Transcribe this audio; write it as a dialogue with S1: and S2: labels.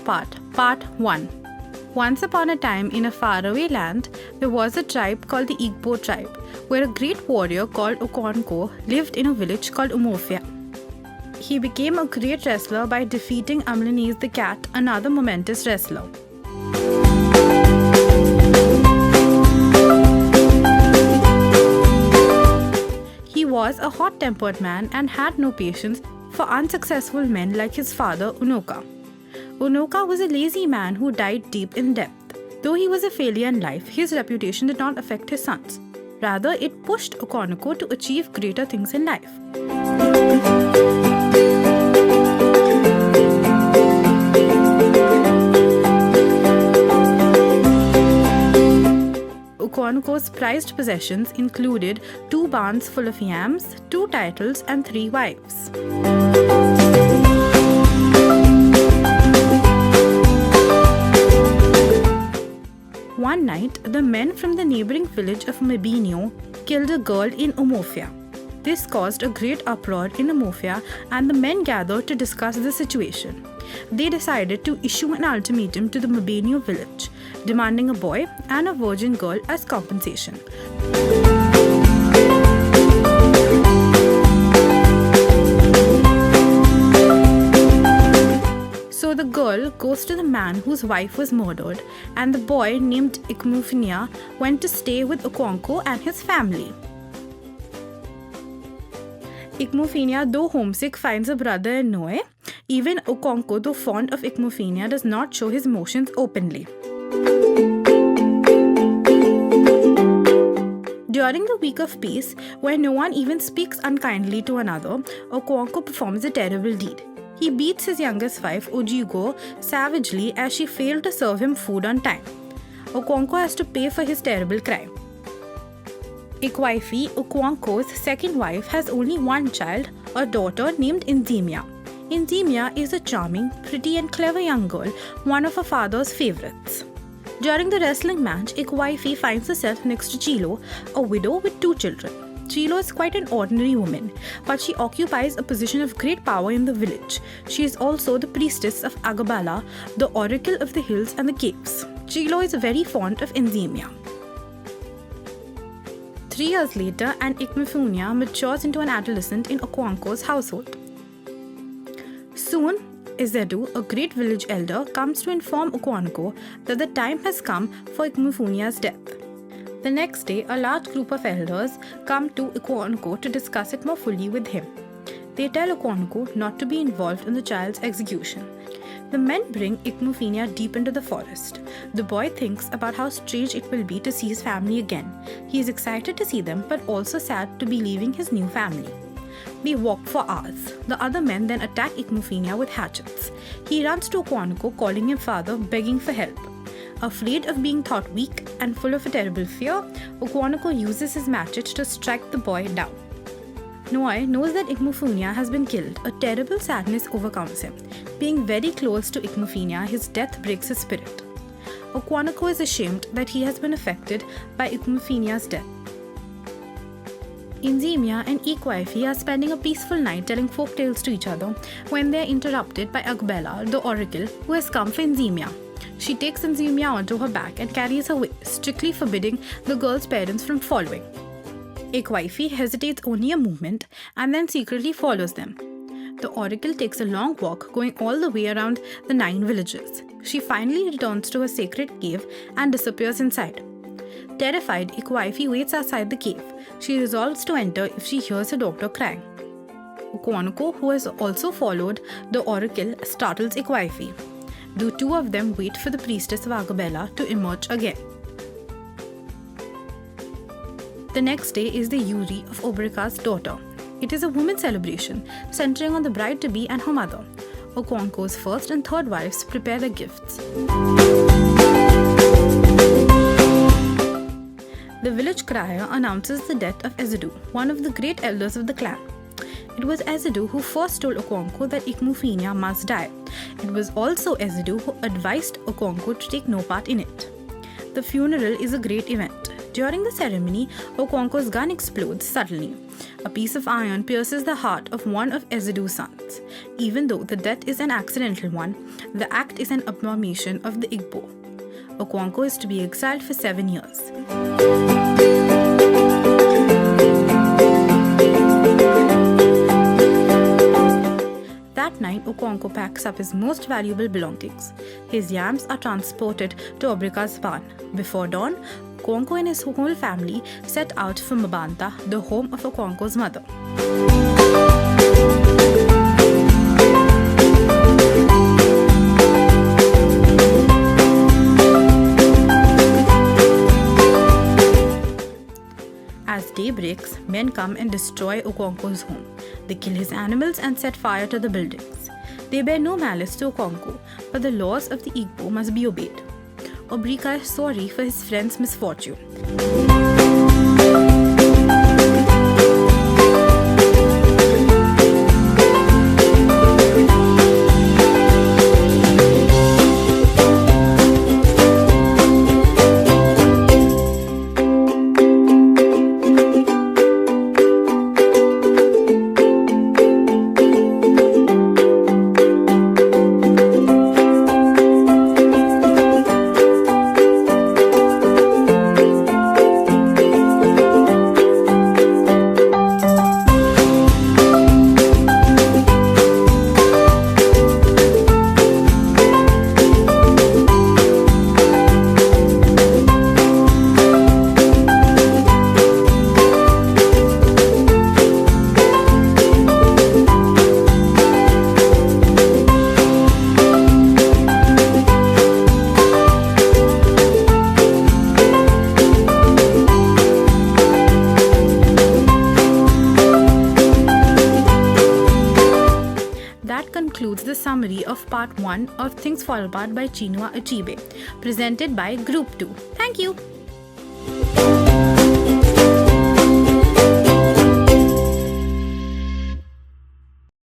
S1: Apart, Part 1. Once upon a time in a faraway land, there was a tribe called the Igbo tribe, where a great warrior called Okonko lived in a village called Umofia. He became a great wrestler by defeating Amlanes the cat, another momentous wrestler. He was a hot-tempered man and had no patience for unsuccessful men like his father Unoka. Unoka was a lazy man who died deep in debt. Though he was a failure in life, his reputation did not affect his sons. Rather, it pushed Okonoko to achieve greater things in life. Okonoko's prized possessions included 2 barns full of yams, 2 titles, and 3 wives. One night, the men from the neighboring village of Mabinio killed a girl in Umofia. This caused a great uproar in Umofia, and the men gathered to discuss the situation. They decided to issue an ultimatum to the Mabinio village, demanding a boy and a virgin girl as compensation. So the girl goes to the man whose wife was murdered, and the boy named Ikmufinia went to stay with Okonko and his family. Ikmufinia, though homesick, finds a brother in Noe. Even Okonko, though fond of Ikmufinia, does not show his emotions openly. During the week of peace, where no one even speaks unkindly to another, Okonko performs a terrible deed. He beats his youngest wife, Ojigo, savagely as she failed to serve him food on time. Okonko has to pay for his terrible crime. Ikwifi, Okonko's second wife, has only one child, a daughter named Inzimia. Inzimia is a charming, pretty and clever young girl, one of her father's favorites. During the wrestling match, Ikwifi finds herself next to Chilo, a widow with 2 children. Chilo is quite an ordinary woman, but she occupies a position of great power in the village. She is also the priestess of Agabala, the oracle of the hills and the caves. Chilo is very fond of Enzimia. 3 years later, an Ikmufunia matures into an adolescent in Okonko's household. Soon, Izedu, a great village elder, comes to inform Okonko that the time has come for Ikmufunia's death. The next day, a large group of elders come to Okonko to discuss it more fully with him. They tell Okonko not to be involved in the child's execution. The men bring Ikmufinia deep into the forest. The boy thinks about how strange it will be to see his family again. He is excited to see them, but also sad to be leaving his new family. They walk for hours. The other men then attack Ikmufinia with hatchets. He runs to Okonko, calling him father, begging for help. Afraid of being thought weak and full of a terrible fear, Okonko uses his matchet to strike the boy down. Noe knows that Ikmufunia has been killed. A terrible sadness overcomes him. Being very close to Ikmufinia, his death breaks his spirit. Okonko is ashamed that he has been affected by Ikmufinia's death. Inzimia and Ikwifi are spending a peaceful night telling folk tales to each other when they are interrupted by Agbella, the oracle, who has come for Inzimia. She takes Inzimia onto her back and carries her away, strictly forbidding the girl's parents from following. Ikwifi hesitates only a moment and then secretly follows them. The oracle takes a long walk, going all the way around the 9 villages. She finally returns to her sacred cave and disappears inside. Terrified, Ikwifi waits outside the cave. She resolves to enter if she hears her daughter crying. Okonko, who has also followed the oracle, startles Ikwifi. The 2 of them wait for the priestess of Agabella to emerge again. The next day is the Yuri of Obrika's daughter. It is a women's celebration, centering on the bride-to-be and her mother. Okonko's first and third wives prepare their gifts. The village crier announces the death of Ezedu, one of the great elders of the clan. It was Ezedu who first told Okonko that Ikmufinia must die. It was also Ezedu who advised Okonko to take no part in it. The funeral is a great event. During the ceremony, Okonkwo's gun explodes suddenly. A piece of iron pierces the heart of one of Ezedu's sons. Even though the death is an accidental one, the act is an abomination of the Igbo. Okonkwo is to be exiled for 7 years. That night, Okonkwo packs up his most valuable belongings. His yams are transported to Obrika's barn. Before dawn, Okonkwo and his whole family set out for Mabanta, the home of Okonkwo's mother. As day breaks, men come and destroy Okonkwo's home. They kill his animals and set fire to the buildings. They bear no malice to Okonkwo, but the laws of the Igbo must be obeyed. Obrika is sorry for his friend's misfortune. That concludes the summary of part 1 of Things Fall Apart by Chinua Achebe, presented by Group 2. Thank you.